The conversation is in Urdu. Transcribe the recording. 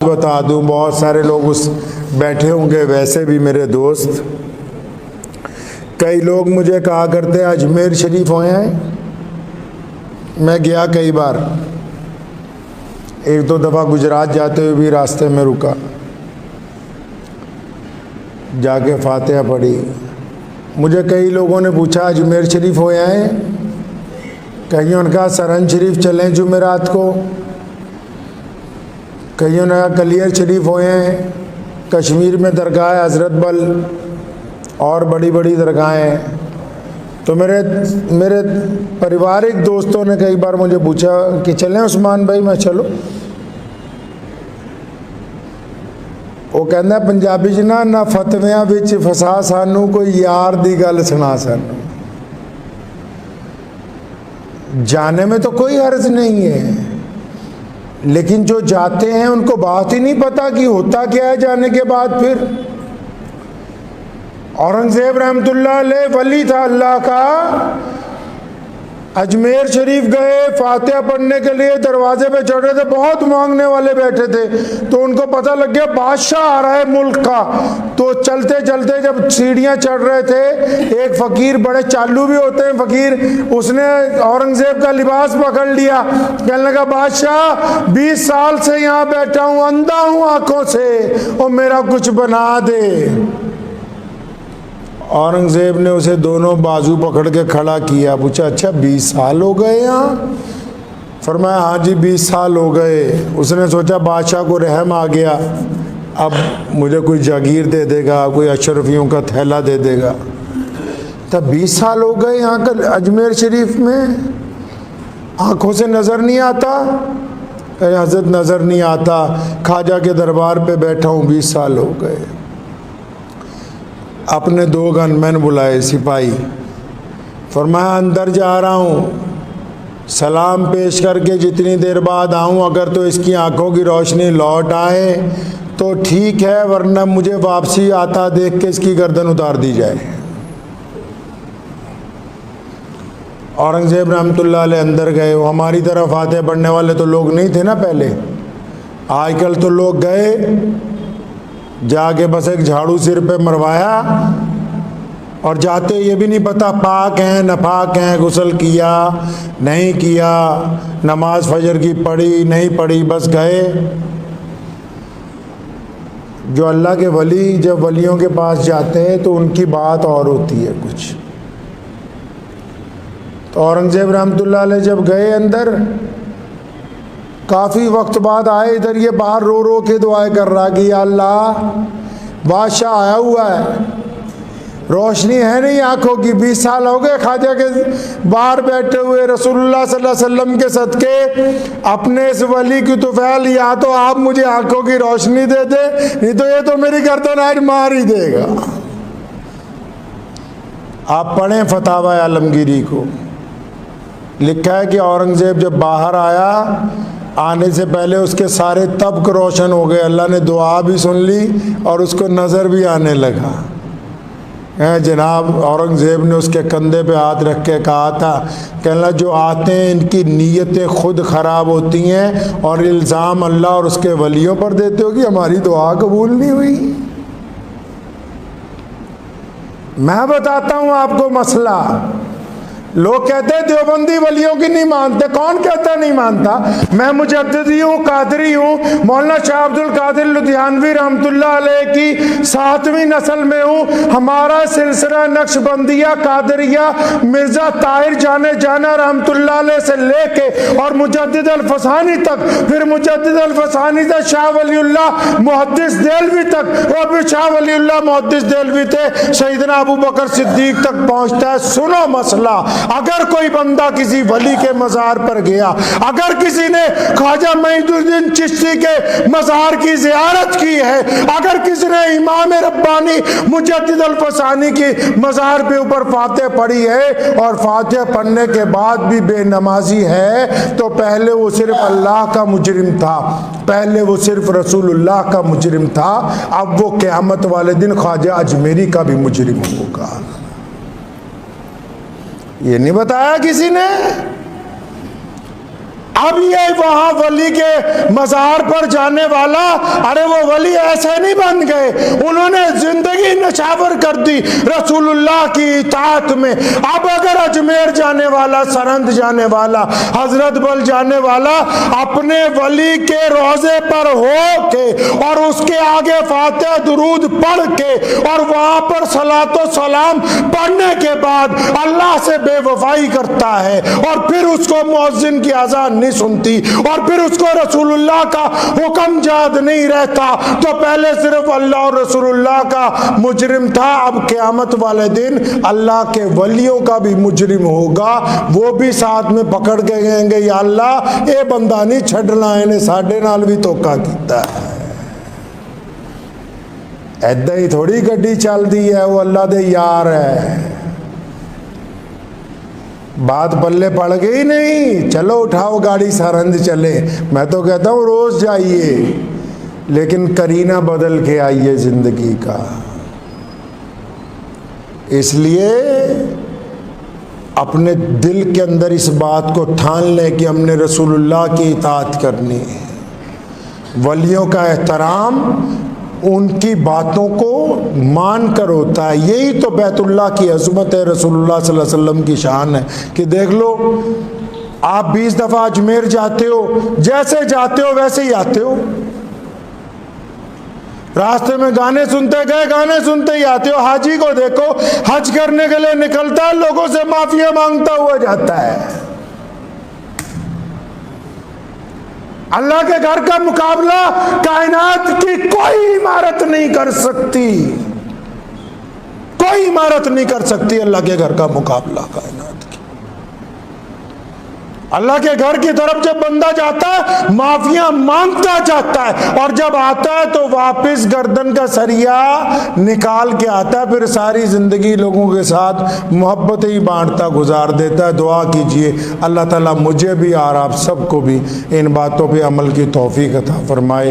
بتا دوں، بہت سارے لوگ اس بیٹھے ہوں گے ویسے بھی میرے دوست، کئی لوگ مجھے کہا کرتے ہیں اجمیر شریف ہوئے ہیں؟ میں گیا کئی بار، ایک دو دفعہ گجرات جاتے ہوئے بھی راستے میں رکا، جا کے فاتحہ پڑھی۔ مجھے کئی لوگوں نے پوچھا اجمیر شریف ہوئے ہیں؟ کئیوں نے کہا سرہند شریف چلیں جمعرات کو، کئیوں نے کہا کلیر شریف ہوئے ہیں، کشمیر میں درگاہ ہے حضرت بل اور بڑی بڑی درگاہیں ہیں۔ تو میرے پریوارک دوستوں نے کئی بار مجھے پوچھا کہ چلیں عثمان بھائی، میں چلو۔ وہ کہنا پنجابی چ نہ فتویاں وچ فسا سانو، کوئی یار دی گل سنا سانو۔ جانے میں تو کوئی حرج نہیں ہے، لیکن جو جاتے ہیں ان کو بات ہی نہیں پتا کہ ہوتا کیا ہے جانے کے بعد۔ پھر اورنگزیب رحمۃ اللہ علیہ ولی تھا اللہ کا، اجمیر شریف گئے فاتحہ پڑھنے کے لیے، دروازے پہ چڑھ رہے تھے، بہت مانگنے والے بیٹھے تھے، تو ان کو پتہ لگ گیا بادشاہ آ رہا ہے ملک کا۔ تو چلتے چلتے جب سیڑھیاں چڑھ رہے تھے، ایک فقیر، بڑے چالو بھی ہوتے ہیں فقیر، اس نے اورنگزیب کا لباس پکڑ لیا، کہنے لگا بادشاہ 20 سال سے یہاں بیٹھا ہوں، اندھا ہوں آنکھوں سے، اور میرا کچھ بنا دے۔ اورنگزیب نے اسے دونوں بازو پکڑ کے کھڑا کیا، پوچھا اچھا 20 سال ہو گئے یہاں؟ فرمایا ہاں جی 20 سال ہو گئے۔ اس نے سوچا بادشاہ کو رحم آ گیا، اب مجھے کوئی جاگیر دے دے گا، کوئی اشرفیوں کا تھیلا دے دے گا۔ تب 20 سال ہو گئے یہاں کا اجمیر شریف میں، آنکھوں سے نظر نہیں آتا؟ اے حضرت نظر نہیں آتا، خواجہ کے دربار پہ بیٹھا ہوں 20 سال ہو گئے۔ اپنے 2 گن مین بلائے سپاہی، فرمایا اندر جا رہا ہوں، سلام پیش کر کے جتنی دیر بعد آؤں، اگر تو اس کی آنکھوں کی روشنی لوٹ آئے تو ٹھیک ہے، ورنہ مجھے واپسی آتا دیکھ کے اس کی گردن اتار دی جائے۔ اورنگزیب رحمۃ اللہ علیہ اندر گئے، وہ ہماری طرح فاتحہ پڑھنے والے تو لوگ نہیں تھے نا پہلے، آج کل تو لوگ گئے، جا کے بس ایک جھاڑو سر پہ مروایا، اور جاتے یہ بھی نہیں پتا پاک ہیں ناپاک ہیں، غسل کیا نہیں کیا، نماز فجر کی پڑھی نہیں پڑھی، بس گئے۔ جو اللہ کے ولی جب ولیوں کے پاس جاتے ہیں تو ان کی بات اور ہوتی ہے کچھ۔ تو اورنگزیب رحمۃ اللہ علیہ جب گئے اندر، کافی وقت بعد آئے، ادھر یہ باہر رو رو کے دعائیں کر رہا کہ یا اللہ بادشاہ آیا ہوا ہے، روشنی ہے نہیں آنکھوں کی، 20 سال ہو گئے خواجہ کے باہر بیٹھے ہوئے، رسول اللہ صلی اللہ علیہ وسلم کے صدقے اپنے اس ولی کی طفیل، یا تو آپ مجھے آنکھوں کی روشنی دے دے، نہیں تو یہ تو میری گردن آج مار ہی دے گا۔ آپ پڑھیں فتاوی عالمگیری کو، لکھا ہے کہ اورنگزیب جب باہر آیا، آنے سے پہلے اس کے سارے طبق روشن ہو گئے، اللہ نے دعا بھی سن لی اور اس کو نظر بھی آنے لگا۔ جناب اورنگزیب نے اس کے کندھے پہ ہاتھ رکھ کے کہا تھا کہ اللہ جو آتے ہیں ان کی نیتیں خود خراب ہوتی ہیں، اور الزام اللہ اور اس کے ولیوں پر دیتے ہو کہ ہماری دعا قبول نہیں ہوئی۔ میں بتاتا ہوں آپ کو مسئلہ، لوگ کہتے ہیں دیوبندی ولیوں کی نہیں مانتے، کون کہتا نہیں مانتا؟ میں مجددی ہوں، قادری ہوں، مولانا شاہ عبد القادر لدھیانوی رحمۃ اللہ علیہ کی 7ویں نسل میں ہوں۔ ہمارا سلسلہ نقش بندیہ قادریہ مرزا طاہر جانا رحمۃ اللہ علیہ سے لے کے اور مجدد الفسانی تک، پھر مجدد الفسانی سے شاہ ولی اللہ محدث دہلوی تک، اور پھر شاہ ولی اللہ محدث دہلوی تھے سیدنا ابو بکر صدیق تک پہنچتا ہے۔ سنو مسئلہ، اگر کوئی بندہ کسی ولی کے مزار پر گیا، اگر کسی نے خواجہ معید الدین چشتی کے مزار کی زیارت کی ہے، اگر کسی نے امام ربانی مجدد الفسانی کی مزار پہ اوپر فاتحہ پڑھی ہے، اور فاتحہ پڑھنے کے بعد بھی بے نمازی ہے، تو پہلے وہ صرف اللہ کا مجرم تھا، پہلے وہ صرف رسول اللہ کا مجرم تھا، اب وہ قیامت والے دن خواجہ اجمیری کا بھی مجرم ہوگا۔ یہ نہیں بتایا کسی نے؟ اب یہ وہاں ولی کے مزار پر جانے والا، ارے وہ ولی ایسے نہیں بن گئے، انہوں نے زندگی نچھاور کر دی رسول اللہ کی اطاعت میں۔ اب اگر اجمیر جانے والا، سرہند جانے والا، حضرت بل جانے والا اپنے ولی کے روضے پر ہو کے اور اس کے آگے فاتحہ درود پڑھ کے اور وہاں پر صلاۃ و سلام پڑھنے کے بعد اللہ سے بے وفائی کرتا ہے، اور پھر اس کو مؤذن کی اذان نہیں سنتی، اور پھر اس کو رسول اللہ کا حکم یاد نہیں رہتا، تو پہلے صرف اللہ اور رسول اللہ کا مجرم تھا، اب قیامت والے دن اللہ کے ولیوں کا بھی مجرم ہوگا، وہ بھی ساتھ میں پکڑ کے گئیں گے، یا اللہ اے بندہ نہیں چھڈنا، انہیں ساڈے نال بھی دھوکا کیتا ہے۔ ایدہ ہی تھوڑی گڈی چل دی ہے، وہ اللہ دے یار ہے۔ بات پلے پڑ گئی نہیں، چلو اٹھاؤ گاڑی سرہند چلے، میں تو کہتا ہوں روز جائیے، لیکن کرینہ بدل کے آئیے زندگی کا۔ اس لیے اپنے دل کے اندر اس بات کو ٹھان لیں کہ ہم نے رسول اللہ کی اطاعت کرنی ہے، ولیوں کا احترام ان کی باتوں کو مان کر ہوتا ہے۔ یہی تو بیت اللہ کی عظمت ہے، رسول اللہ صلی اللہ علیہ وسلم کی شان ہے کہ دیکھ لو آپ 20 دفعہ اجمیر جاتے ہو، جیسے جاتے ہو ویسے ہی آتے ہو، راستے میں گانے سنتے گئے، گانے سنتے ہی آتے ہو۔ حاجی کو دیکھو، حج کرنے کے لیے نکلتا ہے، لوگوں سے معافی مانگتا ہوا جاتا ہے۔ اللہ کے گھر کا مقابلہ کائنات کی کوئی عمارت نہیں کر سکتی، کوئی عمارت نہیں کر سکتی اللہ کے گھر کا مقابلہ کائنات کی۔ اللہ کے گھر کی طرف جب بندہ جاتا ہے معافیاں مانگتا جاتا ہے، اور جب آتا ہے تو واپس گردن کا سریا نکال کے آتا ہے، پھر ساری زندگی لوگوں کے ساتھ محبت ہی بانٹتا گزار دیتا ہے۔ دعا کیجئے اللہ تعالیٰ مجھے بھی اور آپ سب کو بھی ان باتوں پہ عمل کی توفیق عطا فرمائے۔